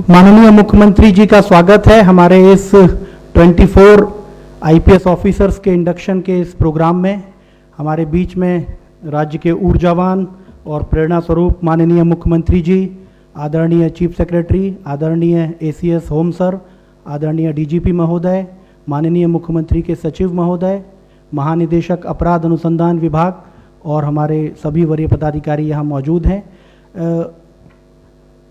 माननीय मुख्यमंत्री जी का स्वागत है हमारे इस 24 आईपीएस ऑफिसर्स के इंडक्शन के इस प्रोग्राम में। हमारे बीच में राज्य के ऊर्जावान और प्रेरणा स्वरूप माननीय मुख्यमंत्री जी, आदरणीय चीफ सेक्रेटरी, आदरणीय एसीएस होम सर, आदरणीय डीजीपी महोदय, माननीय मुख्यमंत्री के सचिव महोदय, महानिदेशक अपराध अनुसंधान विभाग और हमारे सभी वरीय पदाधिकारी यहाँ मौजूद हैं।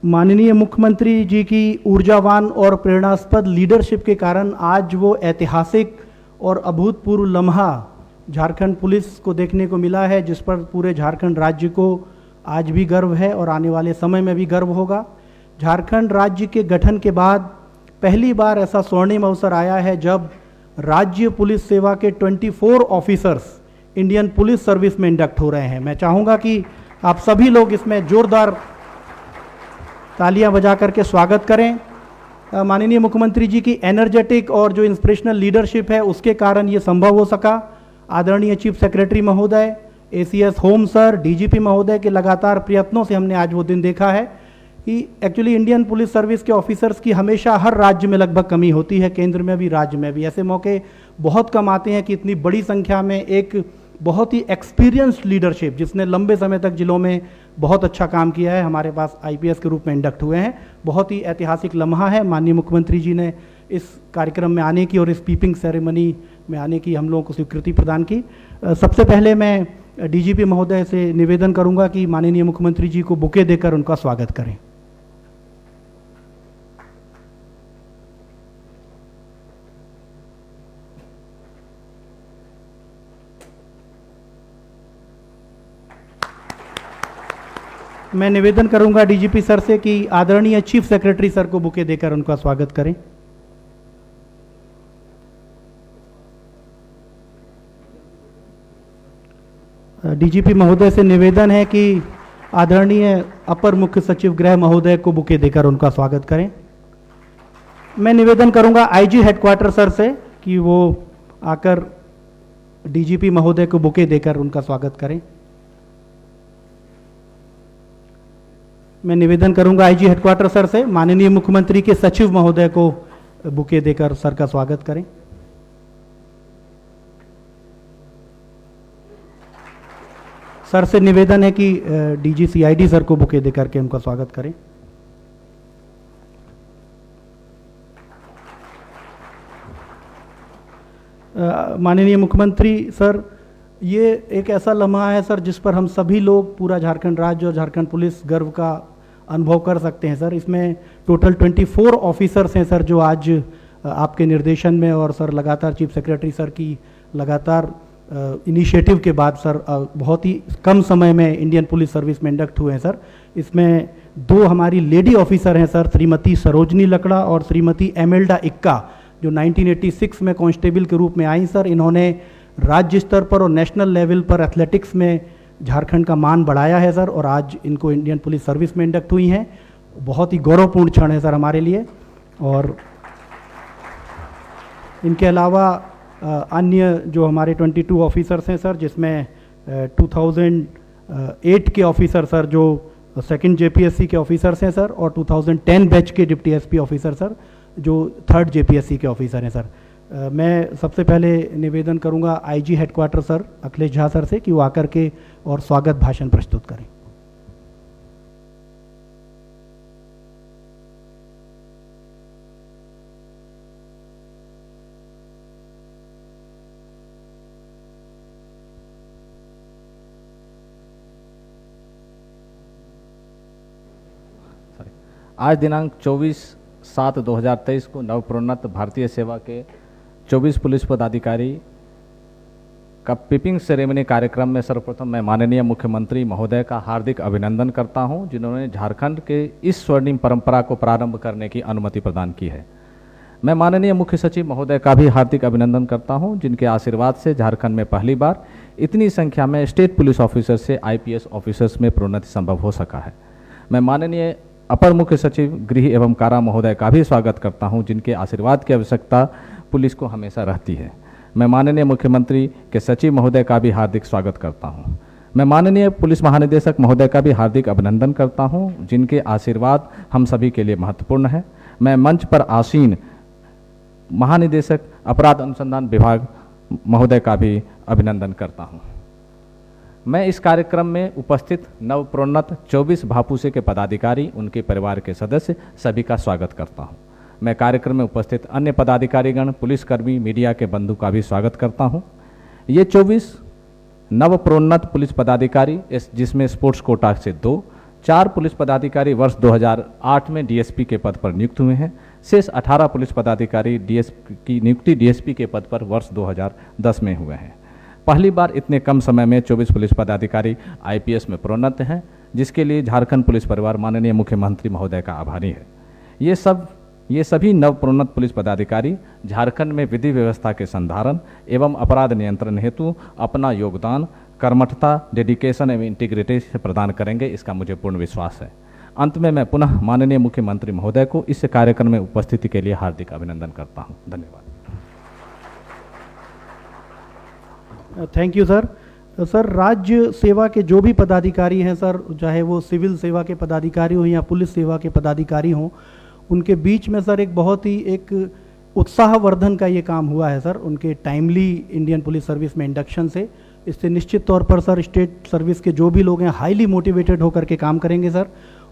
माननीय मुख्यमंत्री जी की ऊर्जावान और प्रेरणास्पद लीडरशिप के कारण आज वो ऐतिहासिक और अभूतपूर्व लम्हा झारखंड पुलिस को देखने को मिला है, जिस पर पूरे झारखंड राज्य को आज भी गर्व है और आने वाले समय में भी गर्व होगा। झारखंड राज्य के गठन के बाद पहली बार ऐसा स्वर्णिम अवसर आया है जब राज्य पुलिस सेवा के 24 ऑफिसर्स इंडियन पुलिस सर्विस में इंडक्ट हो रहे हैं। मैं चाहूँगा कि आप सभी लोग इसमें जोरदार तालियां बजा करके स्वागत करें। माननीय मुख्यमंत्री जी की एनर्जेटिक और जो इंस्पिरेशनल लीडरशिप है उसके कारण ये संभव हो सका। आदरणीय चीफ सेक्रेटरी महोदय, एसीएस होम सर, डीजीपी महोदय के लगातार प्रयत्नों से हमने आज वो दिन देखा है कि एक्चुअली इंडियन पुलिस सर्विस के ऑफिसर्स की हमेशा हर राज्य में लगभग कमी होती है, केंद्र में भी राज्य में भी ऐसे मौके बहुत कम आते हैं कि इतनी बड़ी संख्या में एक बहुत ही एक्सपीरियंस्ड लीडरशिप जिसने लंबे समय तक जिलों में बहुत अच्छा काम किया है हमारे पास आईपीएस के रूप में इंडक्ट हुए हैं। बहुत ही ऐतिहासिक लम्हा है। माननीय मुख्यमंत्री जी ने इस कार्यक्रम में आने की और इस पीपिंग सेरेमनी में आने की हम लोगों को स्वीकृति प्रदान की। सबसे पहले मैं डीजीपी महोदय से निवेदन करूंगा कि माननीय मुख्यमंत्री जी को बुके देकर उनका स्वागत करें। मैं निवेदन करूंगा डीजीपी सर से कि आदरणीय चीफ सेक्रेटरी सर को बुके देकर उनका स्वागत करें। डीजीपी महोदय से निवेदन है कि आदरणीय अपर मुख्य सचिव गृह महोदय को बुके देकर उनका स्वागत करें। मैं निवेदन करूंगा आईजी हेडक्वार्टर सर से कि वो आकर डीजीपी महोदय को बुके देकर उनका स्वागत करें। मैं निवेदन करूंगा आईजी हेडक्वार्टर सर से माननीय मुख्यमंत्री के सचिव महोदय को बुके देकर सर का स्वागत करें। सर से निवेदन है कि डीजीसीआईडी सर को बुके देकर के उनका स्वागत करें। माननीय मुख्यमंत्री सर, ये एक ऐसा लम्हा है सर जिस पर हम सभी लोग, पूरा झारखंड राज्य और झारखंड पुलिस गर्व का अनुभव कर सकते हैं सर। इसमें टोटल 24 ऑफिसर्स हैं सर जो आज आपके निर्देशन में और सर लगातार चीफ सेक्रेटरी सर की लगातार इनिशिएटिव के बाद सर बहुत ही कम समय में इंडियन पुलिस सर्विस में इंडक्ट हुए हैं सर। इसमें 2 हमारी लेडी ऑफिसर हैं सर, श्रीमती सरोजनी लकड़ा और श्रीमती एमेल्डा इक्का, जो 1986 में कांस्टेबल के रूप में आई सर। इन्होंने राज्य स्तर पर और नेशनल लेवल पर एथलेटिक्स में झारखंड का मान बढ़ाया है सर और आज इनको इंडियन पुलिस सर्विस में इंडक्ट हुई हैं। बहुत ही गौरवपूर्ण क्षण है सर हमारे लिए। और इनके अलावा अन्य जो हमारे 22 ऑफिसर्स हैं सर, जिसमें 2008 के ऑफिसर सर जो सेकंड जेपीएससी के ऑफिसर्स हैं सर, और 2010 बैच के डिप्टी एसपी ऑफिसर सर जो थर्ड जेपीएससी के ऑफिसर हैं सर। मैं सबसे पहले निवेदन करूंगा IG headquarter sir Akhilesh Jha sir से कि वो आकर के और स्वागत भाषण प्रस्तुत करें। आज दिनांक 24/7/2023 को नवप्रोन्नत भारतीय सेवा के 24 पुलिस पदाधिकारी का पिपिंग सेरेमनी कार्यक्रम में सर्वप्रथम मैं माननीय मुख्यमंत्री महोदय का हार्दिक अभिनंदन करता हूं, जिन्होंने झारखंड के इस स्वर्णिम परंपरा को प्रारंभ करने की अनुमति प्रदान की है। मैं माननीय मुख्य सचिव महोदय का भी हार्दिक अभिनंदन करता हूं, जिनके आशीर्वाद से झारखंड में पहली बार इतनी संख्या में स्टेट पुलिस ऑफिसर से आईपीएस ऑफिसर्स में प्रोन्नति संभव हो सका है। मैं माननीय अपर मुख्य सचिव गृह एवं कारा महोदय का भी स्वागत करता हूं, जिनके आशीर्वाद की आवश्यकता पुलिस को हमेशा रहती है। मैं माननीय मुख्यमंत्री के सचिव महोदय का भी हार्दिक स्वागत करता हूं। मैं माननीय पुलिस महानिदेशक महोदय का भी हार्दिक अभिनंदन करता हूं, जिनके आशीर्वाद हम सभी के लिए महत्वपूर्ण है। मैं मंच पर आसीन महानिदेशक अपराध अनुसंधान विभाग महोदय का भी अभिनंदन करता हूं। मैं इस कार्यक्रम में उपस्थित नवप्रोन्नत 24 भापूसे के पदाधिकारी, उनके परिवार के सदस्य सभी का स्वागत करता हूं। मैं कार्यक्रम में उपस्थित अन्य पदाधिकारीगण, पुलिसकर्मी, मीडिया के बंधु का भी स्वागत करता हूं। ये 24 नवप्रोन्नत पुलिस पदाधिकारी, जिसमें स्पोर्ट्स कोटा से 2, 4 पुलिस पदाधिकारी वर्ष 2008 में डीएसपी के पद पर नियुक्त हुए हैं। शेष 18 पुलिस पदाधिकारी डीएसपी की नियुक्ति डीएसपी के पद पर वर्ष 2010 में हुए हैं। पहली बार इतने कम समय में 24 पुलिस पदाधिकारी आईपीएस में प्रोन्नत हैं, जिसके लिए झारखंड पुलिस परिवार माननीय मुख्यमंत्री महोदय का आभारी है। ये सभी नवप्रोन्नत पुलिस पदाधिकारी झारखंड में विधि व्यवस्था के संधारण एवं अपराध नियंत्रण हेतु अपना योगदान कर्मठता, डेडिकेशन एवं इंटीग्रिटी से प्रदान करेंगे, इसका मुझे पूर्ण विश्वास है। अंत में मैं पुनः माननीय मुख्यमंत्री महोदय को इस कार्यक्रम में उपस्थिति के लिए हार्दिक अभिनंदन करता हूं। धन्यवाद। Thank you sir. सर, राज्य सेवा के जो भी पदाधिकारी हैं सर, चाहे वो सिविल सेवा के पदाधिकारी हों या पुलिस सेवा के पदाधिकारी हों, उनके बीच में सर एक बहुत ही एक उत्साहवर्धन का ये काम हुआ है सर, उनके टाइमली इंडियन पुलिस सर्विस में इंडक्शन से। इससे निश्चित तौर पर सर स्टेट सर्विस के जो भी लोग हैं हाईली मोटिवेटेड होकर के काम करेंगे सर।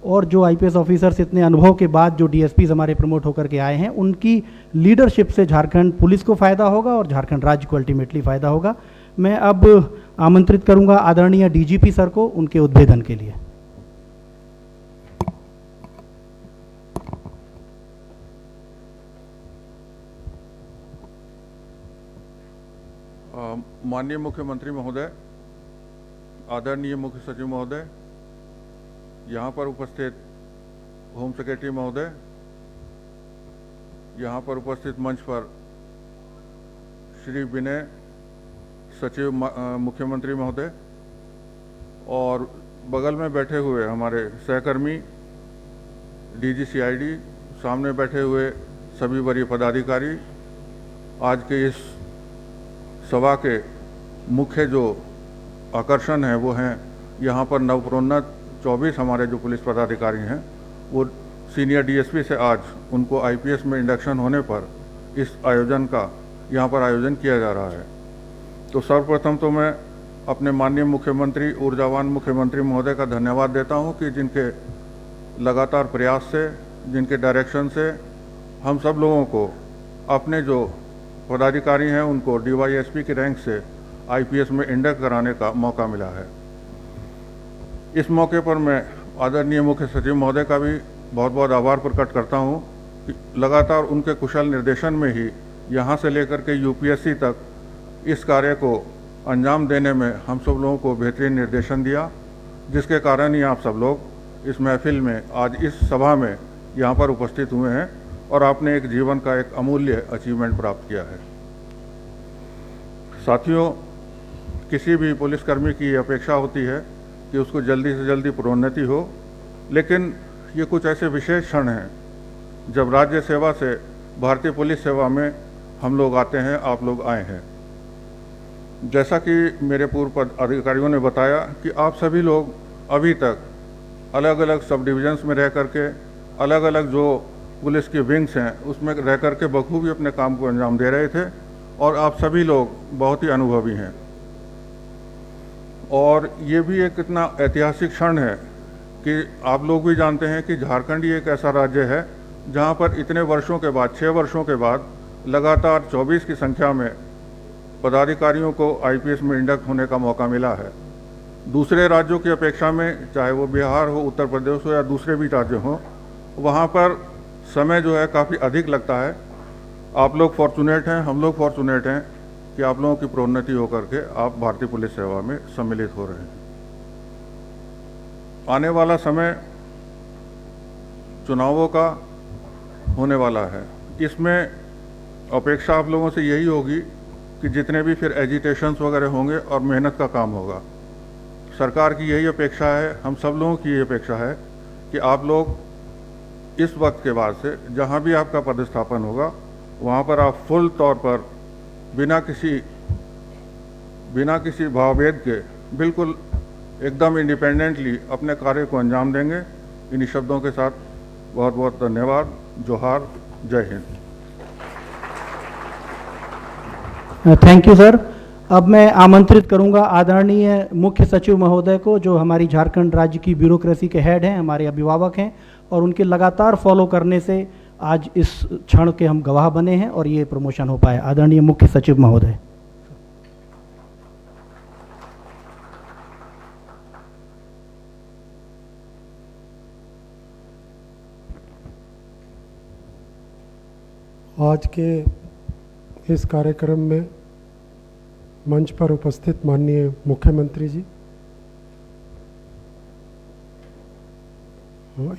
और जो आईपीएस ऑफिसर्स इतने अनुभव के बाद जो डीएसपीज हमारे प्रमोट होकर के आए हैं, उनकी लीडरशिप से झारखंड पुलिस को फ़ायदा होगा और झारखंड राज्य को अल्टीमेटली फ़ायदा होगा। मैं अब आमंत्रित करूंगा आदरणीय डीजीपी सर को उनके उद्बोधन के लिए। माननीय मुख्यमंत्री महोदय, आदरणीय मुख्य सचिव महोदय, यहाँ पर उपस्थित होम सेक्रेटरी महोदय, यहाँ पर उपस्थित मंच पर श्री विनय सचिव मुख्यमंत्री महोदय और बगल में बैठे हुए हमारे सहकर्मी डीजीसीआईडी, सामने बैठे हुए सभी वरीय पदाधिकारी, आज के इस सभा के मुख्य जो आकर्षण है वो हैं यहाँ पर नवप्रोन्नत 24 हमारे जो पुलिस पदाधिकारी हैं, वो सीनियर डीएसपी से आज उनको आईपीएस में इंडक्शन होने पर इस आयोजन का यहाँ पर आयोजन किया जा रहा है। तो सर्वप्रथम तो मैं अपने माननीय मुख्यमंत्री, ऊर्जावान मुख्यमंत्री महोदय का धन्यवाद देता हूँ कि जिनके लगातार प्रयास से, जिनके डायरेक्शन से हम सब लोगों को अपने जो पदाधिकारी हैं उनको डीवाईएसपी की रैंक से आईपीएस में इंडक्ट कराने का मौका मिला है। इस मौके पर मैं आदरणीय मुख्य सचिव महोदय का भी बहुत बहुत आभार प्रकट करता हूं कि लगातार उनके कुशल निर्देशन में ही यहां से लेकर के यूपीएससी तक इस कार्य को अंजाम देने में हम सब लोगों को बेहतरीन निर्देशन दिया, जिसके कारण ही आप सब लोग इस महफिल में, आज इस सभा में यहाँ पर उपस्थित हुए हैं और आपने एक जीवन का एक अमूल्य अचीवमेंट प्राप्त किया है। साथियों, किसी भी पुलिसकर्मी की अपेक्षा होती है कि उसको जल्दी से जल्दी प्रोन्नति हो, लेकिन ये कुछ ऐसे विशेष क्षण हैं जब राज्य सेवा से भारतीय पुलिस सेवा में हम लोग आते हैं, आप लोग आए हैं। जैसा कि मेरे पूर्व अधिकारियों ने बताया कि आप सभी लोग अभी तक अलग अलग सब डिविजन्स में रह करके, अलग अलग जो पुलिस के विंग्स हैं उसमें रह करके बखूबी अपने काम को अंजाम दे रहे थे और आप सभी लोग बहुत ही अनुभवी हैं। और ये भी एक इतना ऐतिहासिक क्षण है कि आप लोग भी जानते हैं कि झारखंड ही एक ऐसा राज्य है जहाँ पर इतने वर्षों के बाद, 6 वर्षों के बाद लगातार 24 की संख्या में पदाधिकारियों को आईपीएस में इंडक्ट होने का मौका मिला है। दूसरे राज्यों की अपेक्षा में, चाहे वो बिहार हो, उत्तर प्रदेश हो या दूसरे भी राज्य हों, वहाँ पर समय जो है काफ़ी अधिक लगता है। आप लोग फॉर्चुनेट हैं, हम लोग फॉर्चुनेट हैं कि आप लोगों की प्रोन्नति होकर के आप भारतीय पुलिस सेवा में सम्मिलित हो रहे हैं। आने वाला समय चुनावों का होने वाला है। इसमें अपेक्षा आप लोगों से यही होगी कि जितने भी फिर एजिटेशंस वगैरह होंगे और मेहनत का काम होगा। सरकार की यही अपेक्षा है, हम सब लोगों की यही अपेक्षा है कि आप लोग इस वक्त के बाद से जहां भी आपका पदस्थापन होगा वहां पर आप फुल तौर पर बिना किसी भावभेद के बिल्कुल एकदम इंडिपेंडेंटली अपने कार्य को अंजाम देंगे। इन्हीं शब्दों के साथ बहुत बहुत धन्यवाद। जोहार, जय हिंद। Thank you sir. अब मैं आमंत्रित करूंगा आदरणीय मुख्य सचिव महोदय को, जो हमारी झारखंड राज्य की ब्यूरोक्रेसी के हेड हैं, हमारे अभिभावक हैं, और उनके लगातार फॉलो करने से आज इस क्षण के हम गवाह बने हैं और ये प्रमोशन हो पाया। आदरणीय मुख्य सचिव महोदय। आज के इस कार्यक्रम में मंच पर उपस्थित माननीय मुख्यमंत्री जी,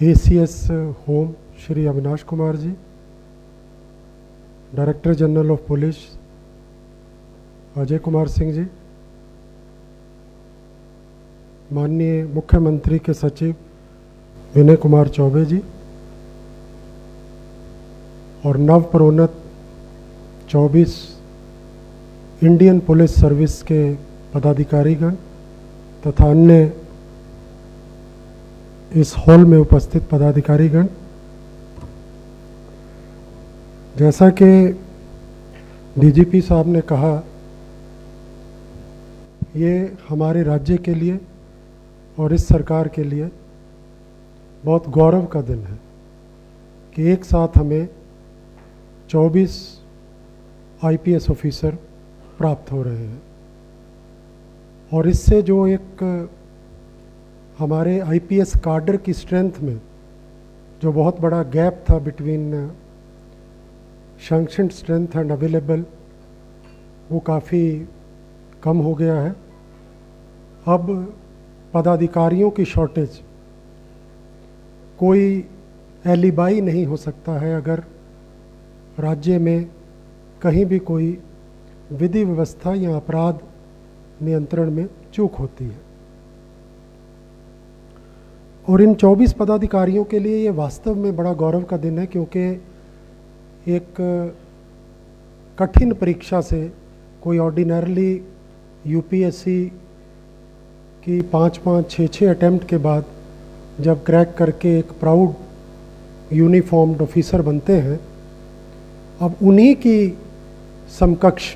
ACS home Shri Avinash Kumar ji, director general of police Ajay Kumar Singh ji, माननीय मुख्यमंत्री के सचिव विनय कुमार चौबे जी, और नव प्रोन्नत 24 इंडियन पुलिस सर्विस के पदाधिकारीगण तथा अन्य इस हॉल में उपस्थित पदाधिकारीगण, जैसा कि डीजीपी साहब ने कहा, ये हमारे राज्य के लिए और इस सरकार के लिए बहुत गौरव का दिन है कि एक साथ हमें 24 आईपीएस ऑफिसर प्राप्त हो रहे हैं। और इससे जो एक हमारे आईपीएस काडर की स्ट्रेंथ में जो बहुत बड़ा गैप था between sanctioned strength and available, वो काफ़ी कम हो गया है। अब पदाधिकारियों की शॉर्टेज कोई एलिबाई नहीं हो सकता है अगर राज्य में कहीं भी कोई विधि व्यवस्था या अपराध नियंत्रण में चूक होती है। और इन 24 पदाधिकारियों के लिए ये वास्तव में बड़ा गौरव का दिन है, क्योंकि एक कठिन परीक्षा से कोई ऑर्डिनरली यूपीएससी की 5-5, 6-6 अटेम्प्ट के बाद जब क्रैक करके एक प्राउड यूनिफॉर्म्ड ऑफिसर बनते हैं, अब उन्हीं की समकक्ष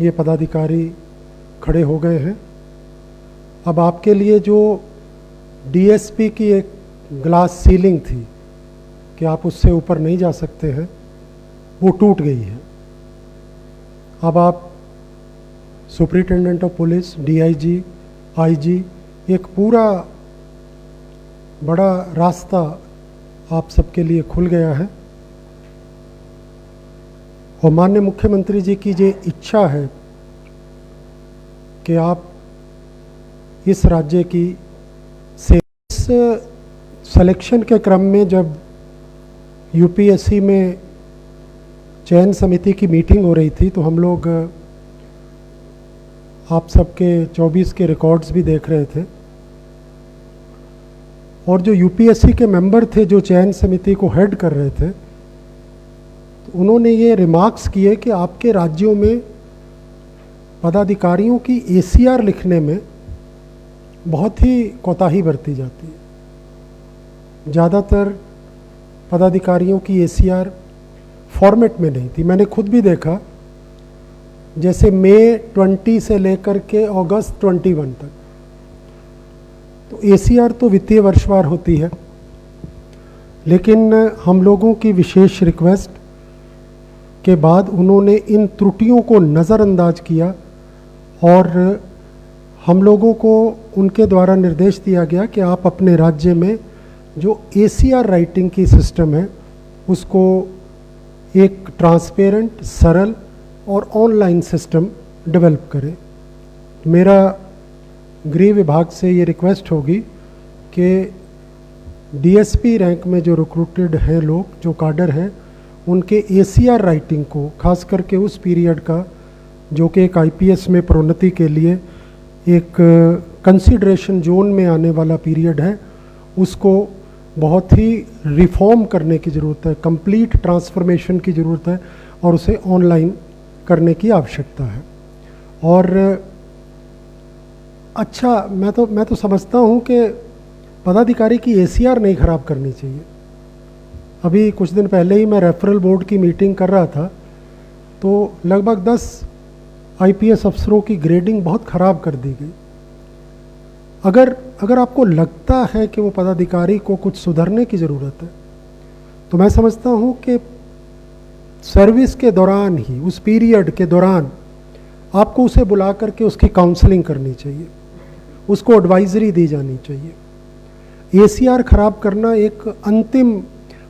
ये पदाधिकारी खड़े हो गए हैं। अब आपके लिए जो डीएसपी की एक ग्लास सीलिंग थी कि आप उससे ऊपर नहीं जा सकते हैं, वो टूट गई है। अब आप superintendent of police, DIG, IG, एक पूरा बड़ा रास्ता आप सबके लिए खुल गया है। और माननीय मुख्यमंत्री जी की ये इच्छा है कि आप इस राज्य की से इस सिलेक्शन के क्रम में जब यूपीएससी में चयन समिति की मीटिंग हो रही थी, तो हम लोग आप सबके 24 के रिकॉर्ड्स भी देख रहे थे। और जो यूपीएससी के मेंबर थे जो चयन समिति को हेड कर रहे थे, तो उन्होंने ये रिमार्क्स किए कि आपके राज्यों में पदाधिकारियों की एसीआर लिखने में बहुत ही कोताही बरती जाती है। ज़्यादातर पदाधिकारियों की एसीआर फॉर्मेट में नहीं थी। मैंने खुद भी देखा, जैसे मई 20 से लेकर के अगस्त 21 तक, तो एसीआर तो वित्तीय वर्षवार होती है, लेकिन हम लोगों की विशेष रिक्वेस्ट के बाद उन्होंने इन त्रुटियों को नज़रअंदाज किया और हम लोगों को उनके द्वारा निर्देश दिया गया कि आप अपने राज्य में जो एसीआर राइटिंग की सिस्टम है उसको एक ट्रांसपेरेंट, सरल और ऑनलाइन सिस्टम डेवलप करें। मेरा गृह विभाग से ये रिक्वेस्ट होगी कि डीएसपी रैंक में जो रिक्रूटेड हैं लोग, जो काडर हैं, उनके एसीआर राइटिंग को, खास करके उस पीरियड का जो कि एक आईपीएस में प्रोन्नति के लिए एक कंसिडरेशन जोन में आने वाला पीरियड है, उसको बहुत ही रिफॉर्म करने की ज़रूरत है, कंप्लीट ट्रांसफॉर्मेशन की ज़रूरत है और उसे ऑनलाइन करने की आवश्यकता है। और अच्छा, मैं तो समझता हूँ कि पदाधिकारी की एसीआर नहीं ख़राब करनी चाहिए। अभी कुछ दिन पहले ही मैं रेफरल बोर्ड की मीटिंग कर रहा था, तो लगभग 10 आईपीएस अफसरों की ग्रेडिंग बहुत ख़राब कर दी गई। अगर आपको लगता है कि वो पदाधिकारी को कुछ सुधरने की ज़रूरत है, तो मैं समझता हूँ कि सर्विस के दौरान ही, उस पीरियड के दौरान आपको उसे बुला करके उसकी काउंसलिंग करनी चाहिए, उसको एडवाइजरी दी जानी चाहिए। एसीआर ख़राब करना एक अंतिम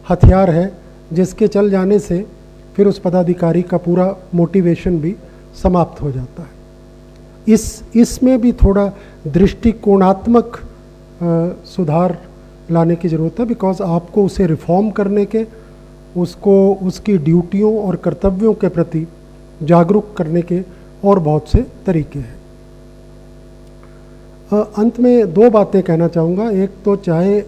हथियार है जिसके चल जाने से फिर उस पदाधिकारी का पूरा मोटिवेशन भी समाप्त हो जाता है। इसमें भी थोड़ा दृष्टिकोणात्मक सुधार लाने की ज़रूरत है, बिकॉज आपको उसे रिफॉर्म करने के, उसको उसकी ड्यूटियों और कर्तव्यों के प्रति जागरूक करने के और बहुत से तरीके हैं। अंत में 2 बातें कहना चाहूँगा। एक तो चाहे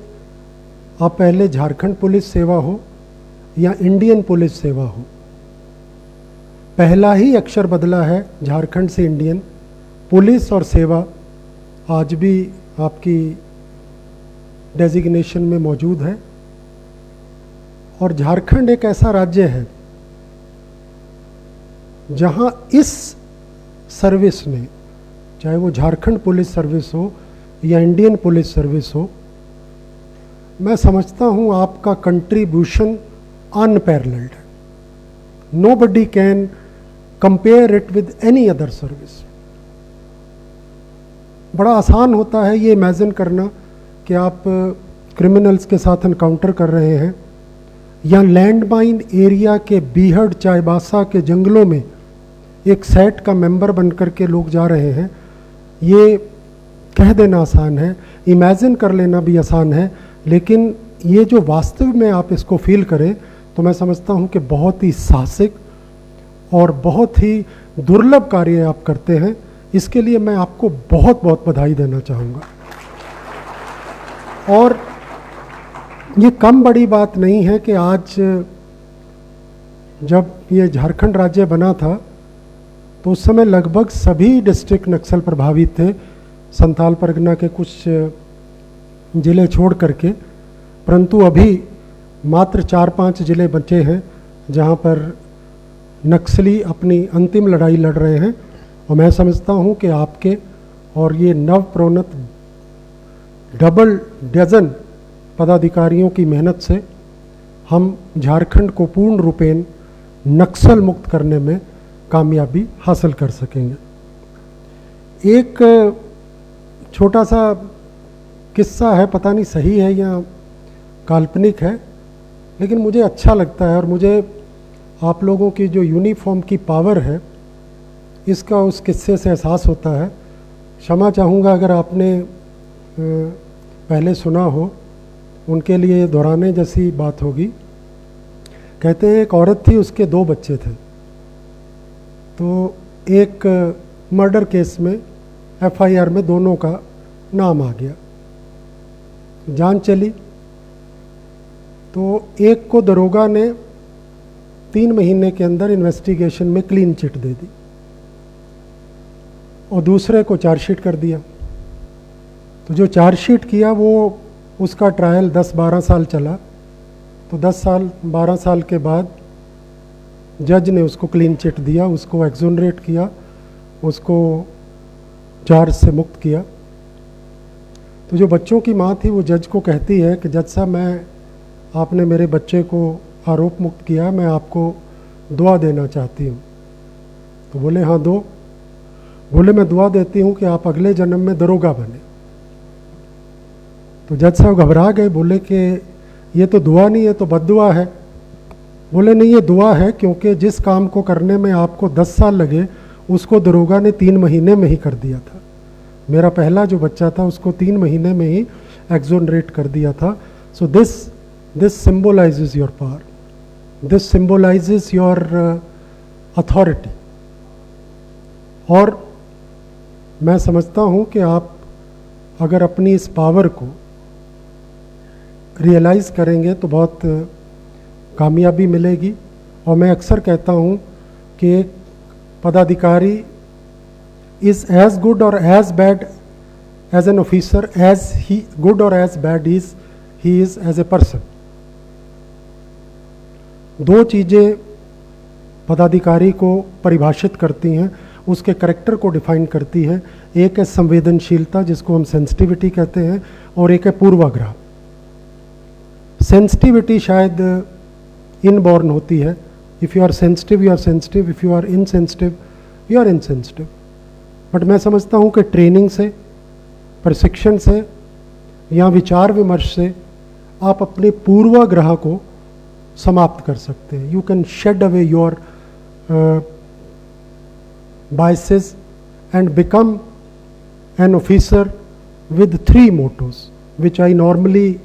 आप पहले झारखंड पुलिस सेवा हो या इंडियन पुलिस सेवा हो, पहला ही अक्षर बदला है झारखंड से इंडियन। पुलिस और सेवा आज भी आपकी डेजिग्नेशन में मौजूद है। और झारखंड एक ऐसा राज्य है जहां इस सर्विस ने, चाहे वो झारखंड पुलिस सर्विस हो या इंडियन पुलिस सर्विस हो, मैं समझता हूं आपका कंट्रीब्यूशन अनपैरेलल्ड है। Nobody can compare it with any other service. बड़ा आसान होता है ये इमेजिन करना कि आप क्रिमिनल्स के साथ एनकाउंटर कर रहे हैं या लैंडमाइन एरिया के बीहड़ चाईबासा के जंगलों में एक सेट का मेंबर बनकर के लोग जा रहे हैं। ये कह देना आसान है, इमेजिन कर लेना भी आसान है, लेकिन ये जो वास्तव में आप इसको फील करें तो मैं समझता हूँ कि बहुत ही साहसिक और बहुत ही दुर्लभ कार्य आप करते हैं। इसके लिए मैं आपको बहुत बहुत बधाई देना चाहूँगा। और ये कम बड़ी बात नहीं है कि आज जब ये झारखंड राज्य बना था तो उस समय लगभग सभी डिस्ट्रिक्ट नक्सल प्रभावित थे, संथाल परगना के कुछ ज़िले छोड़ करके। परंतु अभी मात्र 4-5 ज़िले बचे हैं जहाँ पर नक्सली अपनी अंतिम लड़ाई लड़ रहे हैं। और मैं समझता हूँ कि आपके और ये नव प्रोन्नत डबल डजन पदाधिकारियों की मेहनत से हम झारखंड को पूर्ण रूपेण नक्सल मुक्त करने में कामयाबी हासिल कर सकेंगे। एक छोटा सा किस्सा है, पता नहीं सही है या काल्पनिक है, लेकिन मुझे अच्छा लगता है और मुझे आप लोगों की जो यूनिफॉर्म की पावर है इसका उस किस्से से एहसास होता है। क्षमा चाहूँगा अगर आपने पहले सुना हो, उनके लिए दोहराने जैसी बात होगी। कहते हैं एक औरत थी, उसके 2 बच्चे थे। तो एक मर्डर केस में एफआईआर में दोनों का नाम आ गया, जान चली। तो एक को दरोगा ने 3 महीने के अंदर इन्वेस्टिगेशन में क्लीन चिट दे दी और दूसरे को चार्जशीट कर दिया। तो जो चार्जशीट किया वो उसका ट्रायल 10-12 साल चला। तो 10-12 साल के बाद जज ने उसको क्लीन चिट दिया, उसको एक्सोनरेट किया, उसको चार्ज से मुक्त किया। तो जो बच्चों की माँ थी वो जज को कहती है कि जज साहब, आपने मेरे बच्चे को आरोप मुक्त किया, मैं आपको दुआ देना चाहती हूँ। तो बोले हाँ दो। बोले मैं दुआ देती हूँ कि आप अगले जन्म में दरोगा बने। तो जज साहब घबरा गए, बोले कि ये तो दुआ नहीं है, तो बद्दुआ है। बोले नहीं, ये दुआ है, क्योंकि जिस काम को करने में आपको 10 साल लगे उसको दरोगा ने 3 महीने में ही कर दिया था। मेरा पहला जो बच्चा था उसको 3 महीने में ही एक्सोनरेट कर दिया था। So this symbolises your power, this symbolises your authority. और मैं समझता हूँ कि आप अगर अपनी इस पावर को रियलाइज़ करेंगे तो बहुत कामयाबी मिलेगी। और मैं अक्सर कहता हूँ कि एक पदाधिकारी इज़ एज गुड और as bad as an officer, as he good or as bad he is as a person. दो चीज़ें पदाधिकारी को परिभाषित करती हैं, उसके करेक्टर को डिफाइन करती है। एक है संवेदनशीलता, जिसको हम सेंसिटिविटी कहते हैं, और एक है पूर्वाग्रह। सेंसिटिविटी शायद इनबॉर्न होती है। If you are sensitive you are sensitive, if you are insensitive you are insensitive. But मैं समझता हूँ कि ट्रेनिंग से, प्रशिक्षण से या विचार विमर्श से आप अपने पूर्वाग्रह को समाप्त कर सकते हैं। You can shade away your biases and become an officer with 3 mottos, which I normally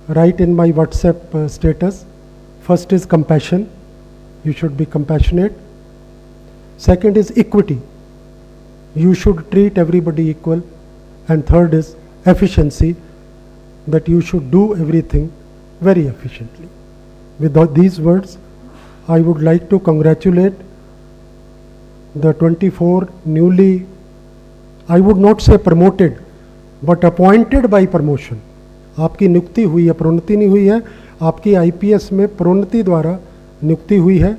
write in my WhatsApp status. First is compassion, you should be compassionate. Second is equity, you should treat everybody equal. And third is efficiency, that you should do everything very efficiently. With these words, I would like to congratulate the 24 newly, I would not say promoted, but appointed by promotion. आपकी नियुक्ति हुई है, प्रोन्नति नहीं हुई है, आपकी IPS में प्रोन्नति द्वारा नियुक्ति हुई है।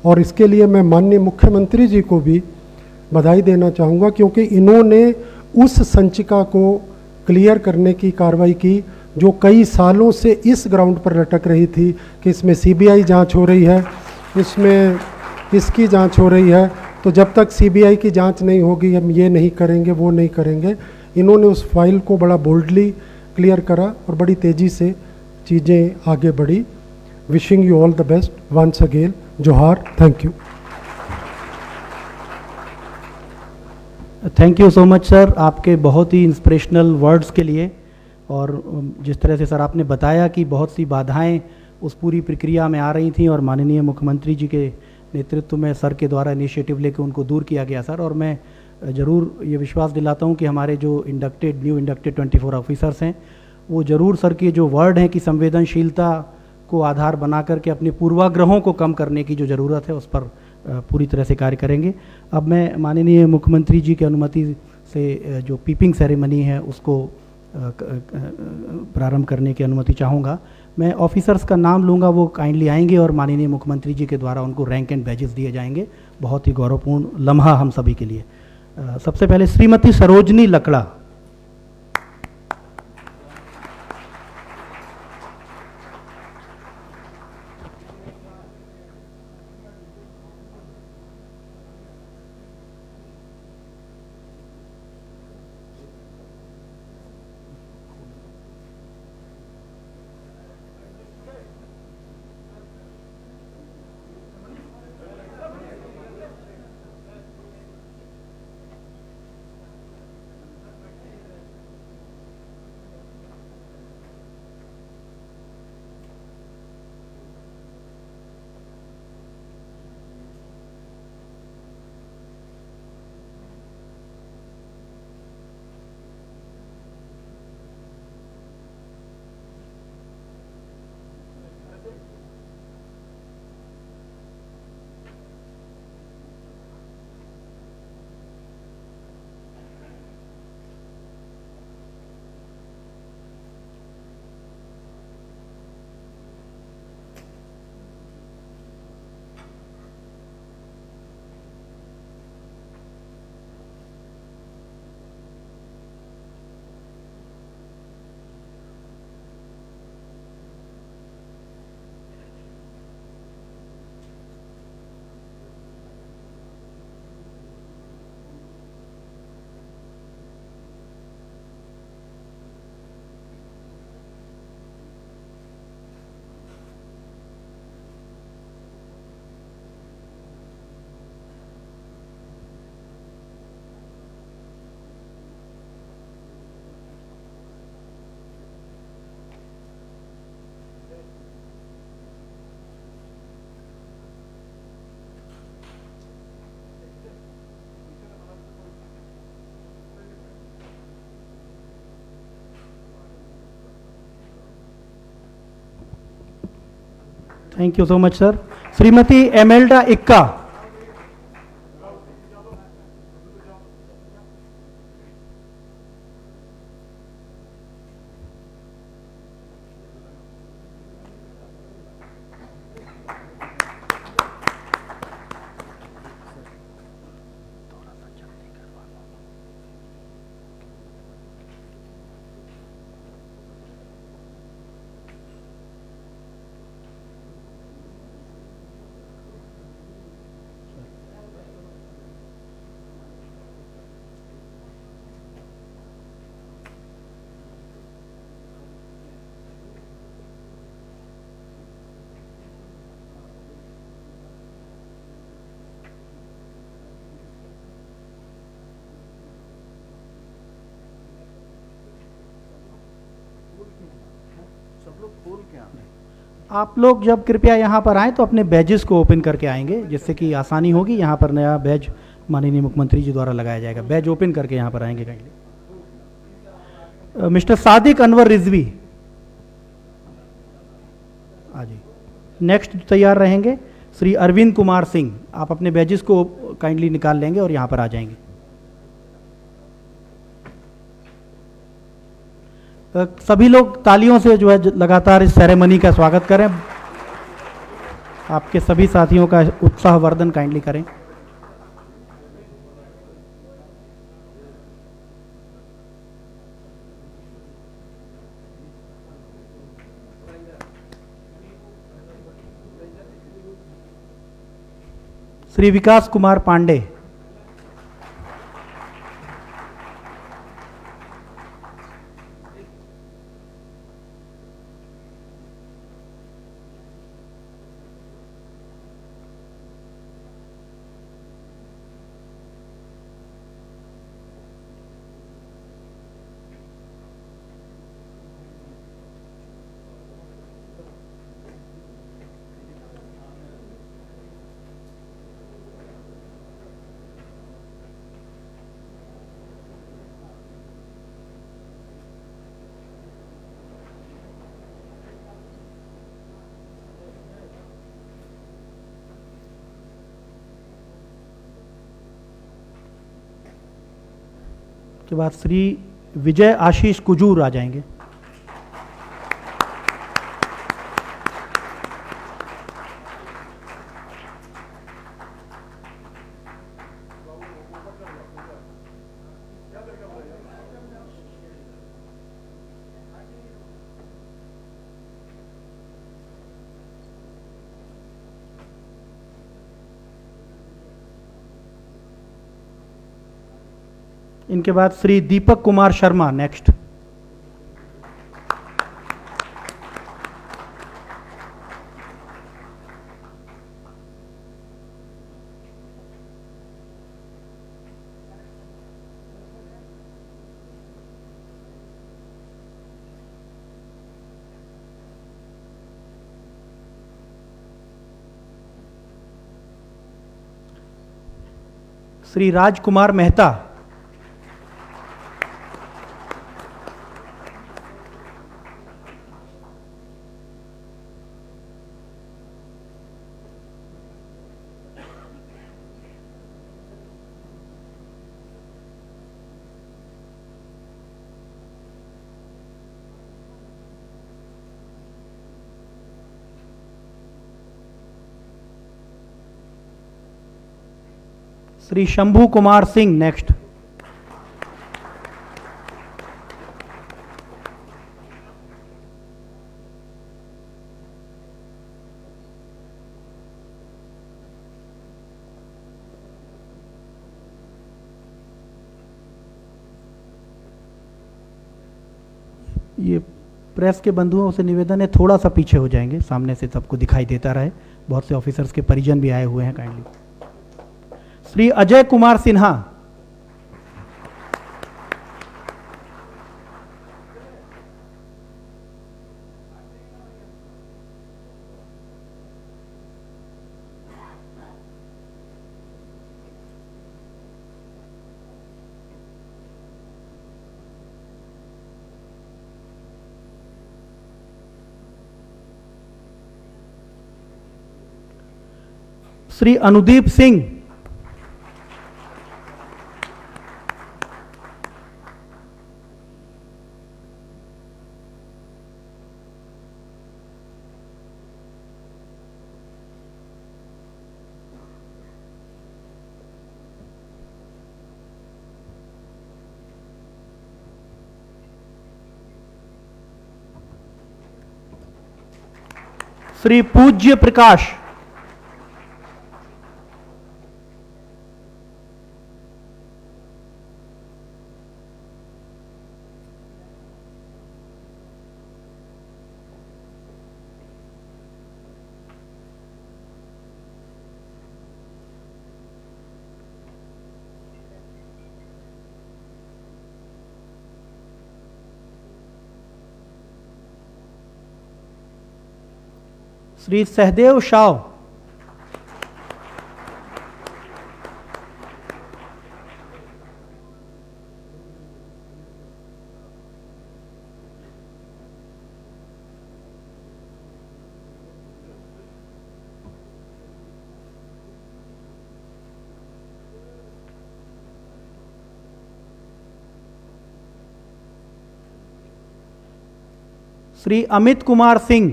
और इसके लिए मैं माननीय मुख्यमंत्री जी को भी बधाई देना चाहूँगा, क्योंकि इन्होंने उस संचिका को क्लियर करने की कार्रवाई की जो कई सालों से इस ग्राउंड पर लटक रही थी कि इसमें सीबीआई जांच हो रही है, इसमें इसकी जांच हो रही है, तो जब तक सीबीआई की जांच नहीं होगी हम ये नहीं करेंगे, वो नहीं करेंगे। इन्होंने उस फाइल को बड़ा बोल्डली क्लियर करा और बड़ी तेज़ी से चीज़ें आगे बढ़ी। Wishing you all the best once again. जोहार, thank you. Thank you so much sir, आपके बहुत ही इंस्पिरेशनल वर्ड्स के लिए। और जिस तरह से सर आपने बताया कि बहुत सी बाधाएं उस पूरी प्रक्रिया में आ रही थी और माननीय मुख्यमंत्री जी के नेतृत्व में सर के द्वारा इनिशिएटिव लेकर उनको दूर किया गया सर। और मैं ज़रूर ये विश्वास दिलाता हूँ कि हमारे जो न्यू इंडक्टेड 24 ऑफिसर्स हैं वो ज़रूर सर के जो वर्ड हैं कि संवेदनशीलता को आधार बना करके अपने पूर्वाग्रहों को कम करने की जो ज़रूरत है उस पर पूरी तरह से कार्य करेंगे। अब मैं माननीय मुख्यमंत्री जी की अनुमति से जो पीपिंग सेरेमनी है उसको प्रारंभ करने की अनुमति चाहूँगा। मैं ऑफिसर्स का नाम लूँगा, वो काइंडली आएंगे और माननीय मुख्यमंत्री जी के द्वारा उनको रैंक एंड बैजेस दिए जाएंगे। बहुत ही गौरवपूर्ण लम्हा हम सभी के लिए। सबसे पहले Shrimati Sarojini Lakra. Thank you so much sir. Shrimati Emelda Ekka. आप लोग जब कृपया यहाँ पर आएँ तो अपने बैजेस को ओपन करके आएंगे, जिससे कि आसानी होगी। यहाँ पर नया बैज माननीय मुख्यमंत्री जी द्वारा लगाया जाएगा। बैज ओपन करके यहाँ पर आएंगे काइंडली। मिस्टर सादिक अनवर रिजवी, हाँ जी। नेक्स्ट तैयार रहेंगे श्री अरविंद कुमार सिंह। आप अपने बैजेस को काइंडली निकाल लेंगे और यहाँ पर आ जाएंगे। सभी लोग तालियों से जो है लगातार इस सेरेमनी का स्वागत करें। आपके सभी साथियों का उत्साहवर्धन काइंडली करें। श्री विकास कुमार पांडे, के बाद श्री विजय आशीष कुजूर आ जाएंगे। इनके बाद श्री दीपक कुमार शर्मा नेक्स्ट। श्री राजकुमार मेहता, श्री शंभू कुमार सिंह नेक्स्ट। ये प्रेस के बंधुओं से निवेदन है, थोड़ा सा पीछे हो जाएंगे, सामने से सबको दिखाई देता रहे। बहुत से ऑफिसर्स के परिजन भी आए हुए हैं काइंडली। श्री अजय कुमार सिन्हा, श्री अनुदीप सिंह, श्री पूज्य प्रकाश, Shri Sahdev Shah, Shri Amit Kumar Singh,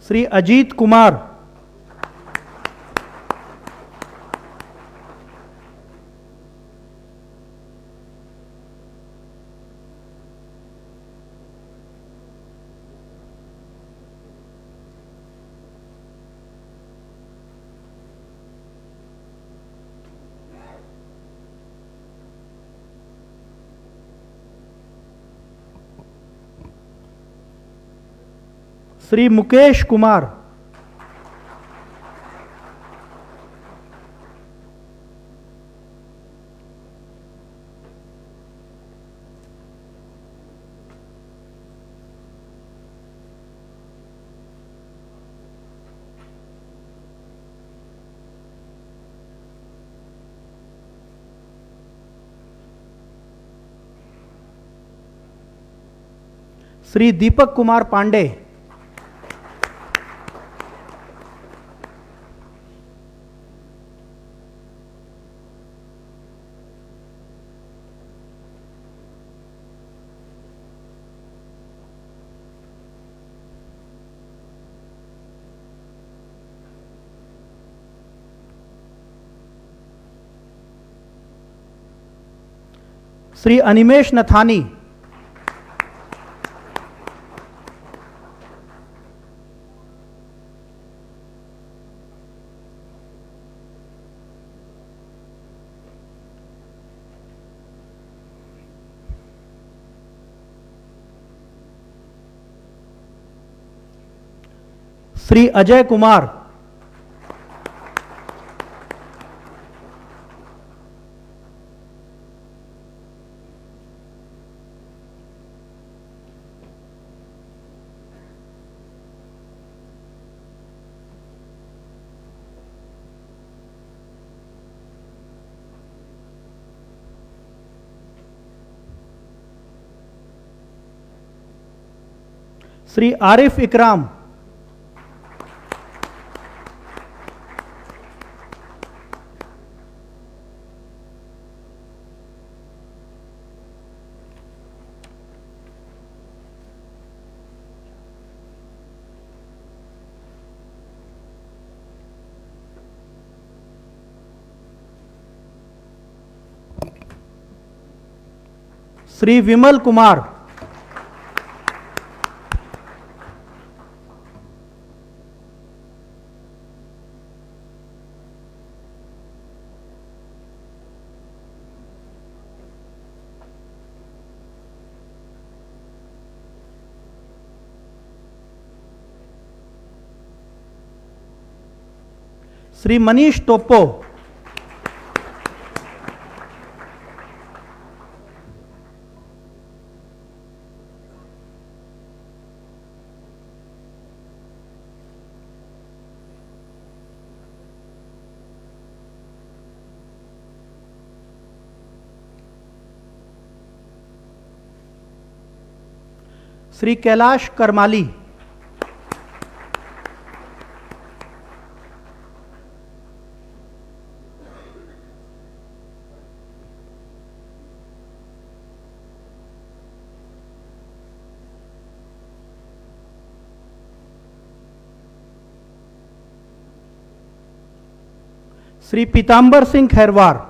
Shri Ajit Kumar, Shri Mukesh Kumar, Shri Deepak Kumar Pandey, Shri Animesh Nathani, Shri Ajay Kumar, Shri Arif Ikram, Shri Vimal Kumar, Shri Manish Toppo, Shri Kailash Karmali, Shri Pitambar Singh Kherwar,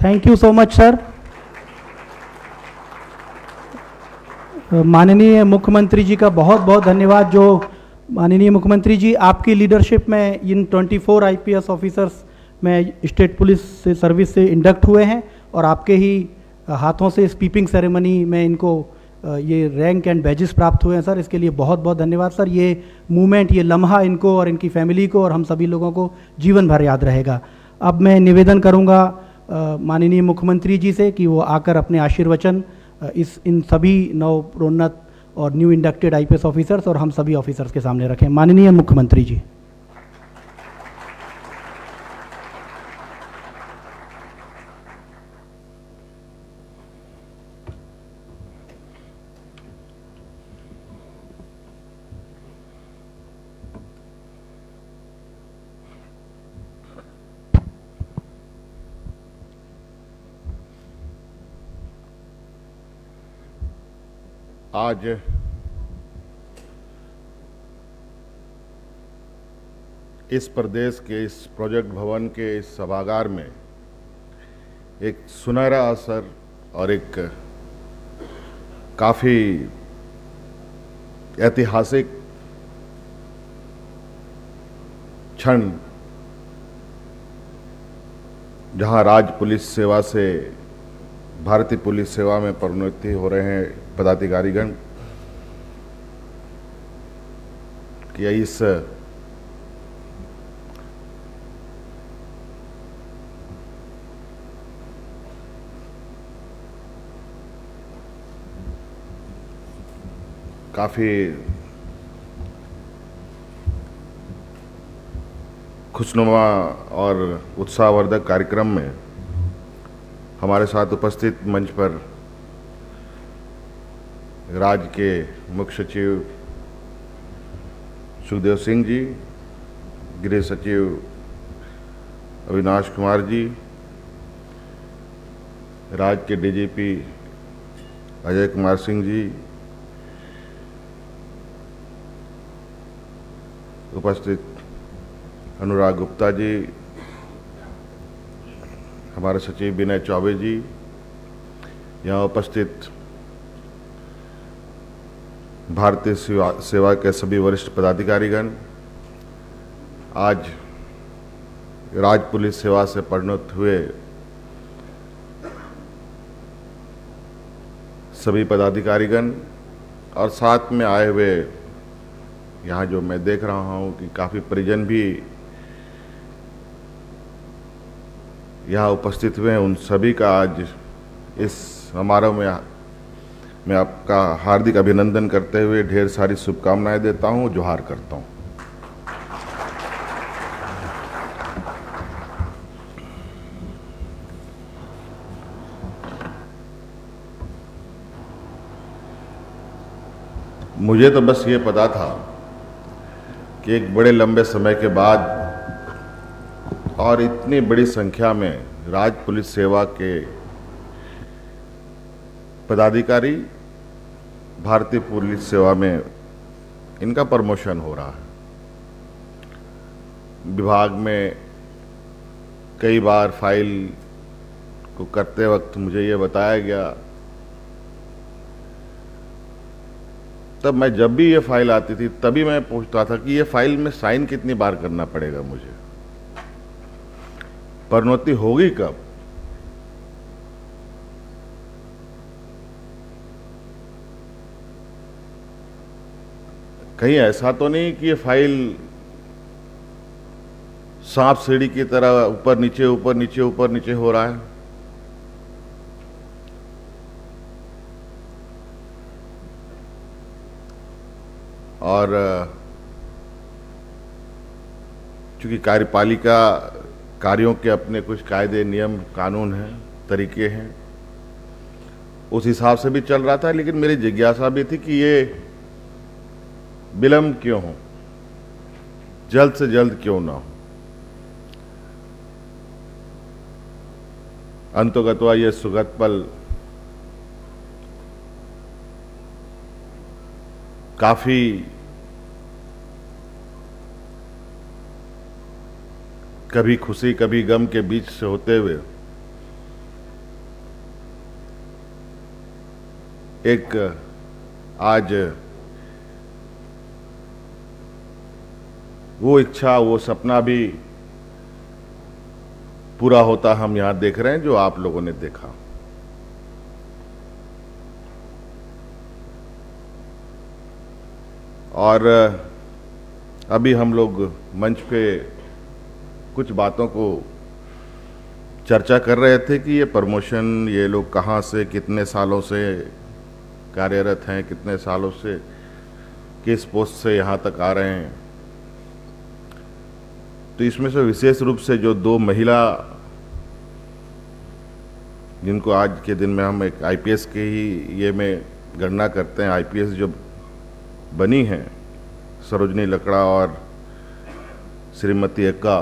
thank you so much sir. माननीय मुख्यमंत्री जी का बहुत बहुत धन्यवाद। जो माननीय मुख्यमंत्री जी, आपकी लीडरशिप में इन 24 आईपीएस ऑफिसर्स में स्टेट पुलिस से सर्विस से इंडक्ट हुए हैं और आपके ही हाथों से स्पीपिंग सेरेमनी में इनको ये रैंक एंड बैजेस प्राप्त हुए हैं सर। इसके लिए बहुत बहुत धन्यवाद सर। ये मूवमेंट, ये लम्हा इनको और इनकी फैमिली को और हम सभी लोगों को जीवन भर याद रहेगा। अब मैं निवेदन करूंगा माननीय मुख्यमंत्री जी से कि वो आकर अपने आशीर्वचन इन सभी नव प्रोन्नत और न्यू इंडक्टेड आईपीएस ऑफिसर्स और हम सभी ऑफिसर्स के सामने रखें। माननीय मुख्यमंत्री जी। आज इस प्रदेश के इस प्रोजेक्ट भवन के इस सभागार में एक सुनहरा अवसर और एक काफ़ी ऐतिहासिक क्षण, जहां राज्य पुलिस सेवा से भारतीय पुलिस सेवा में प्रोन्नति हो रहे हैं पदाधिकारीगण, कि इस काफ़ी खुशनुमा और उत्साहवर्धक कार्यक्रम में हमारे साथ उपस्थित मंच पर राज्य के मुख्य सचिव सुखदेव सिंह जी, गृह सचिव अविनाश कुमार जी, राज्य के डीजीपी अजय कुमार सिंह जी, उपस्थित अनुराग गुप्ता जी, हमारे सचिव विनय चौबे जी, यहाँ उपस्थित भारतीय सेवा के सभी वरिष्ठ पदाधिकारीगण, आज राज्य पुलिस सेवा से प्रोन्नत हुए सभी पदाधिकारीगण और साथ में आए हुए यहाँ जो मैं देख रहा हूँ कि काफ़ी परिजन भी यहाँ उपस्थित हुए हैं, उन सभी का आज इस समारोह में मैं आपका हार्दिक अभिनंदन करते हुए ढेर सारी शुभकामनाएं देता हूँ, जोहार करता हूँ। मुझे तो बस ये पता था कि एक बड़े लंबे समय के बाद और इतनी बड़ी संख्या में राज्य पुलिस सेवा के पदाधिकारी भारतीय पुलिस सेवा में इनका प्रमोशन हो रहा है। विभाग में कई बार फाइल को करते वक्त मुझे ये बताया गया, तब मैं जब भी ये फाइल आती थी तभी मैं पूछता था कि ये फाइल में साइन कितनी बार करना पड़ेगा, मुझे प्रोन्नति होगी कब। कहीं ऐसा तो नहीं कि ये फाइल सांप सीढ़ी की तरह ऊपर नीचे ऊपर नीचे ऊपर नीचे हो रहा है। और चूंकि कार्यपालिका कार्यों के अपने कुछ कायदे नियम कानून हैं, तरीके हैं, उस हिसाब से भी चल रहा था, लेकिन मेरी जिज्ञासा भी थी कि ये विलंब क्यों हो, जल्द से जल्द क्यों ना हो। अंतोगत्वा ये सुगत पल काफी कभी खुशी कभी गम के बीच से होते हुए एक आज वो इच्छा, वो सपना भी पूरा होता हम यहां देख रहे हैं, जो आप लोगों ने देखा। और अभी हम लोग मंच पे कुछ बातों को चर्चा कर रहे थे कि ये प्रमोशन, ये लोग कहाँ से, कितने सालों से कार्यरत हैं, कितने सालों से किस पोस्ट से यहाँ तक आ रहे हैं। तो इसमें से विशेष रूप से जो 2 महिला, जिनको आज के दिन में हम एक आईपीएस के ही ये में गणना करते हैं, आईपीएस जो बनी हैं, सरोजनी लकड़ा और श्रीमती एक्का,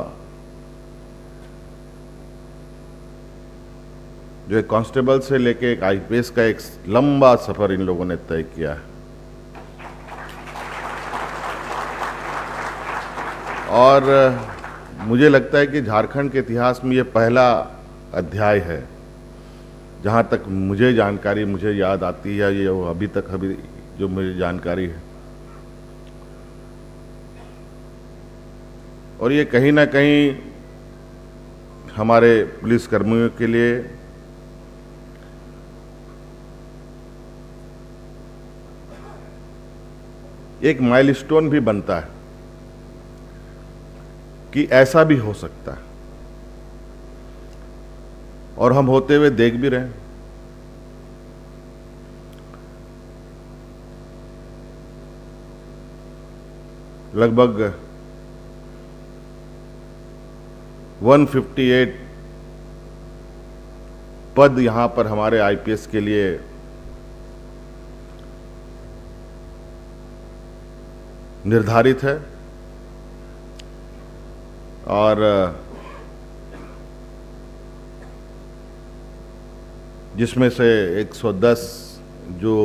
जो एक कांस्टेबल से लेके एक आईपीएस का एक लंबा सफर इन लोगों ने तय किया है। और मुझे लगता है कि झारखंड के इतिहास में ये पहला अध्याय है, जहाँ तक मुझे जानकारी, मुझे याद आती है, ये अभी जो मुझे जानकारी है। और ये कहीं ना कहीं हमारे पुलिस कर्मियों के लिए एक माइलस्टोन भी बनता है कि ऐसा भी हो सकता है, और हम होते हुए देख भी रहे हैं। लगभग 158 पद यहां पर हमारे आईपीएस के लिए निर्धारित है, और जिसमें से 110 जो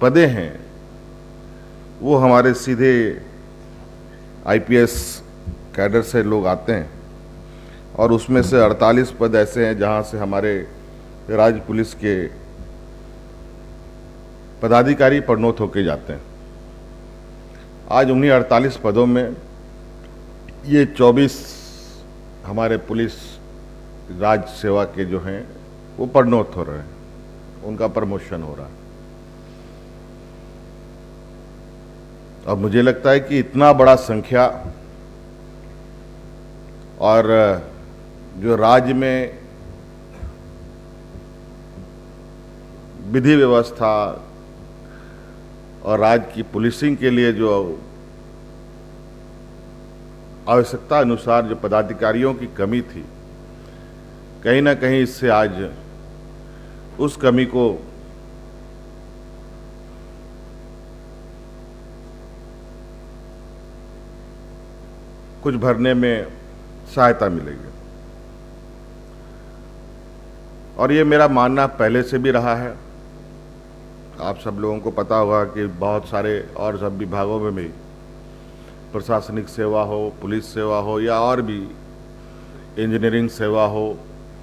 पदें हैं वो हमारे सीधे आईपीएस कैडर से लोग आते हैं, और उसमें से 48 पद ऐसे हैं जहां से हमारे राज्य पुलिस के पदाधिकारी प्रोन्नत होके जाते हैं। आज उन्हीं 48 पदों में ये 24 हमारे पुलिस राज्य सेवा के जो हैं वो प्रोन्नत हो रहे हैं, उनका प्रमोशन हो रहा है। अब मुझे लगता है कि इतना बड़ा संख्या, और जो राज्य में विधि व्यवस्था और राज्य की पुलिसिंग के लिए जो आवश्यकता अनुसार जो पदाधिकारियों की कमी थी, कहीं ना कहीं इससे आज उस कमी को कुछ भरने में सहायता मिलेगी। और ये मेरा मानना पहले से भी रहा है। आप सब लोगों को पता होगा कि बहुत सारे और सब विभागों में भी, प्रशासनिक सेवा हो, पुलिस सेवा हो, या और भी इंजीनियरिंग सेवा हो,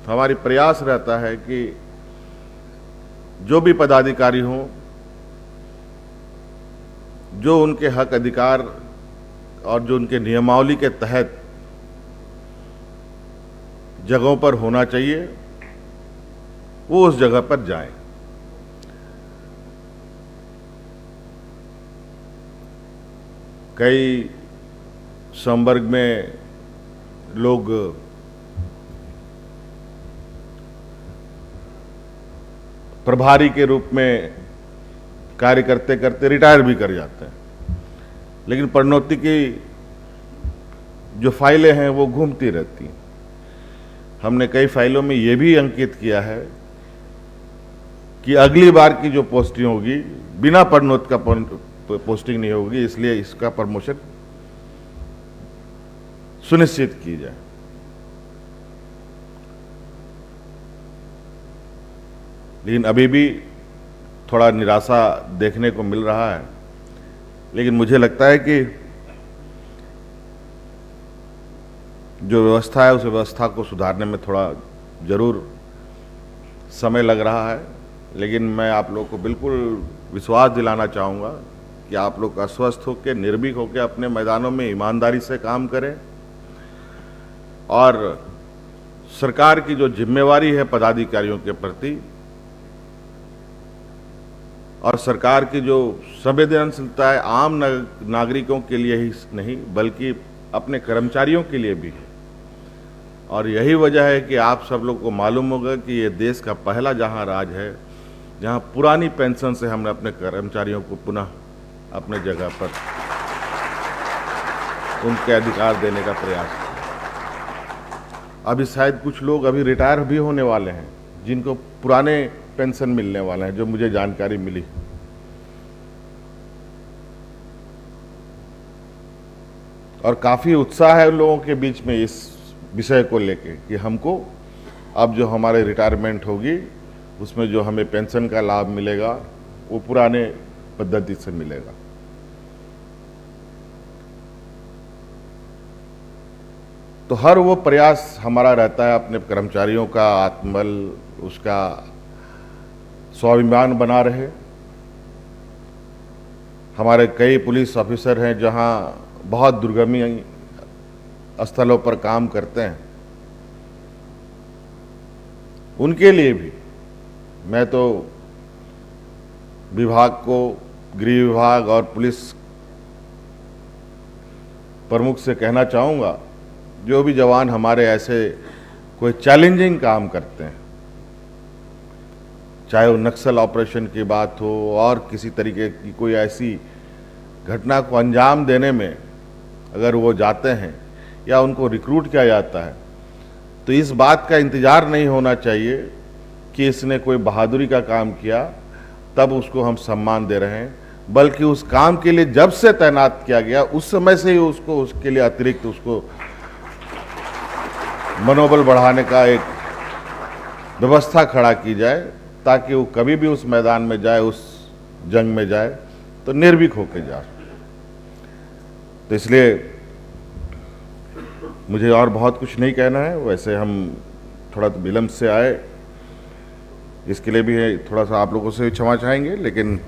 हमारी प्रयास रहता है कि जो भी पदाधिकारी हों, जो उनके हक अधिकार और जो उनके नियमावली के तहत जगहों पर होना चाहिए, वो उस जगह पर जाएं। कई संवर्ग में लोग प्रभारी के रूप में कार्य करते करते रिटायर भी कर जाते हैं, लेकिन प्रोन्नति की जो फाइलें हैं वो घूमती रहती हैं। हमने कई फाइलों में ये भी अंकित किया है कि अगली बार की जो पोस्टिंग होगी बिना प्रोन्नति का पोस्टिंग नहीं होगी, इसलिए इसका प्रमोशन सुनिश्चित की जाए। लेकिन अभी भी थोड़ा निराशा देखने को मिल रहा है, लेकिन मुझे लगता है कि जो व्यवस्था है उस व्यवस्था को सुधारने में थोड़ा जरूर समय लग रहा है, लेकिन मैं आप लोग को बिल्कुल विश्वास दिलाना चाहूँगा कि आप लोग अस्वस्थ होकर, निर्भीक होकर अपने मैदानों में ईमानदारी से काम करें और सरकार की जो जिम्मेवारी है पदाधिकारियों के प्रति और सरकार की जो संवेदनशीलता है आम नागरिकों के लिए ही नहीं बल्कि अपने कर्मचारियों के लिए भी है। और यही वजह है कि आप सब लोग को मालूम होगा कि ये देश का पहला जहां राज है जहां पुरानी पेंशन से हमने अपने कर्मचारियों को पुनः अपने जगह पर उनके अधिकार देने का प्रयास किया। अभी शायद कुछ लोग अभी रिटायर भी होने वाले हैं जिनको पुराने पेंशन मिलने वाले हैं, जो मुझे जानकारी मिली। और काफी उत्साह है लोगों के बीच में इस विषय को लेके कि हमको अब जो हमारे रिटायरमेंट होगी उसमें जो हमें पेंशन का लाभ मिलेगा वो पुराने पद्धति से मिलेगा। तो हर वो प्रयास हमारा रहता है अपने कर्मचारियों का आत्मबल, उसका स्वाभिमान बना रहे। हमारे कई पुलिस ऑफिसर हैं जहां बहुत दुर्गमी स्थलों पर काम करते हैं, उनके लिए भी मैं तो विभाग को, गृह विभाग और पुलिस प्रमुख से कहना चाहूँगा, जो भी जवान हमारे ऐसे कोई चैलेंजिंग काम करते हैं, चाहे वो नक्सल ऑपरेशन की बात हो और किसी तरीके की कोई ऐसी घटना को अंजाम देने में अगर वो जाते हैं या उनको रिक्रूट किया जाता है, तो इस बात का इंतजार नहीं होना चाहिए कि इसने कोई बहादुरी का काम किया तब उसको हम सम्मान दे रहे हैं, बल्कि उस काम के लिए जब से तैनात किया गया उस समय से ही उसको उसके लिए अतिरिक्त उसको मनोबल बढ़ाने का एक व्यवस्था खड़ा की जाए ताकि वो कभी भी उस मैदान में जाए, उस जंग में जाए तो निर्भीक होकर जाए। तो इसलिए मुझे और बहुत कुछ नहीं कहना है। वैसे हम थोड़ा तो विलम्ब से आए, इसके लिए भी थोड़ा सा आप लोगों से क्षमा चाहेंगे, लेकिन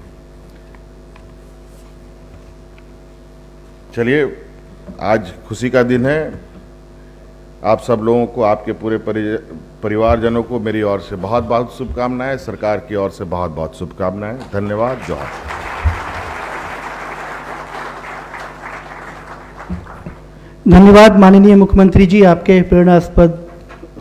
चलिए आज खुशी का दिन है। आप सब लोगों को, आपके पूरे परिवारजनों को मेरी ओर से बहुत बहुत शुभकामनाएं, सरकार की ओर से बहुत बहुत शुभकामनाएं। धन्यवाद। जोहार। धन्यवाद माननीय मुख्यमंत्री जी आपके प्रेरणास्पद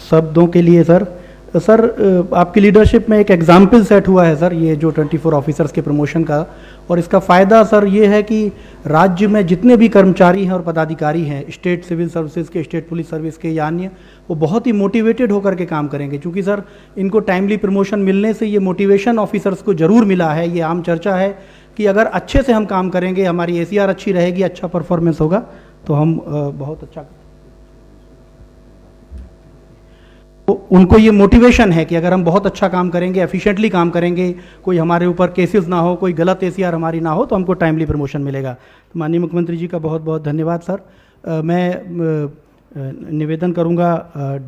शब्दों के लिए। सर आपकी लीडरशिप में एक एग्जाम्पल सेट हुआ है सर, ये जो 24 ऑफिसर्स के प्रमोशन का, और इसका फ़ायदा सर ये है कि राज्य में जितने भी कर्मचारी हैं और पदाधिकारी हैं, स्टेट सिविल सर्विसेज के, स्टेट पुलिस सर्विस के या अन्य, वो बहुत ही मोटिवेटेड होकर के काम करेंगे, क्योंकि सर इनको टाइमली प्रमोशन मिलने से ये मोटिवेशन ऑफिसर्स को ज़रूर मिला है। ये आम चर्चा है कि अगर अच्छे से हम काम करेंगे, हमारी ACR अच्छी रहेगी, अच्छा परफॉर्मेंस होगा, तो हम बहुत अच्छा, तो उनको ये मोटिवेशन है कि अगर हम बहुत अच्छा काम करेंगे, एफिशिएंटली काम करेंगे, कोई हमारे ऊपर केसेस ना हो, कोई गलत ACR हमारी ना हो, तो हमको टाइमली प्रमोशन मिलेगा। तो माननीय मुख्यमंत्री जी का बहुत बहुत धन्यवाद सर। मैं निवेदन करूंगा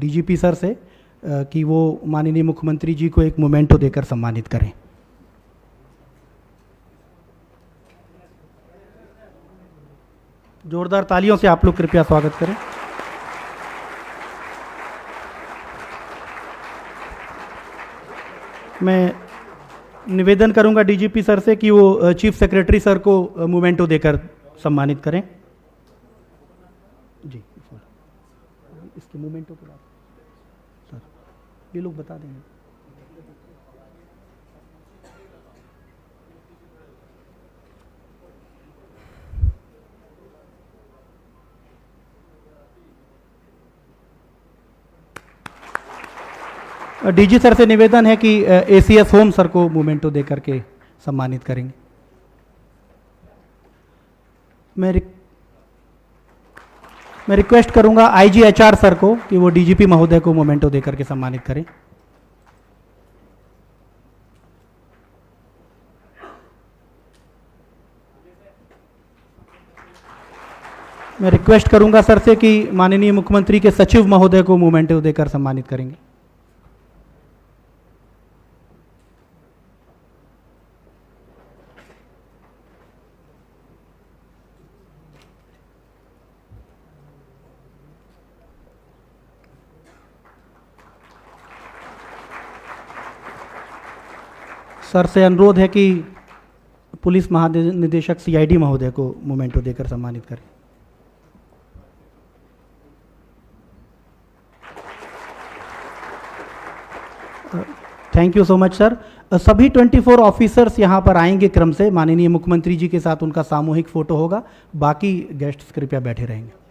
DGP सर से कि वो माननीय मुख्यमंत्री जी को एक मोमेंटो देकर सम्मानित करें। जोरदार तालियों से आप लोग कृपया स्वागत करें। मैं निवेदन करूंगा DGP सर से कि वो चीफ सेक्रेटरी सर को मोमेंटो देकर सम्मानित करें। जी इसके मोमेंटो के बाद सर ये लोग बता देंगे। DG सर से निवेदन है कि ACS होम सर को मोमेंटो देकर के सम्मानित करेंगे। मैं रिक्वेस्ट करूंगा IG HR सर को कि वो DGP महोदय को मोमेंटो देकर के सम्मानित करें। मैं रिक्वेस्ट करूंगा सर से कि माननीय मुख्यमंत्री के सचिव महोदय को मोमेंटो देकर सम्मानित करेंगे। सर से अनुरोध है कि पुलिस महानिदेशक सीआईडी महोदय को मोमेंटो देकर सम्मानित करें। Thank you so much sir. सभी 24 ऑफिसर्स यहाँ पर आएंगे क्रम से, माननीय मुख्यमंत्री जी के साथ उनका सामूहिक फोटो होगा। बाकी गेस्ट्स कृपया बैठे रहेंगे।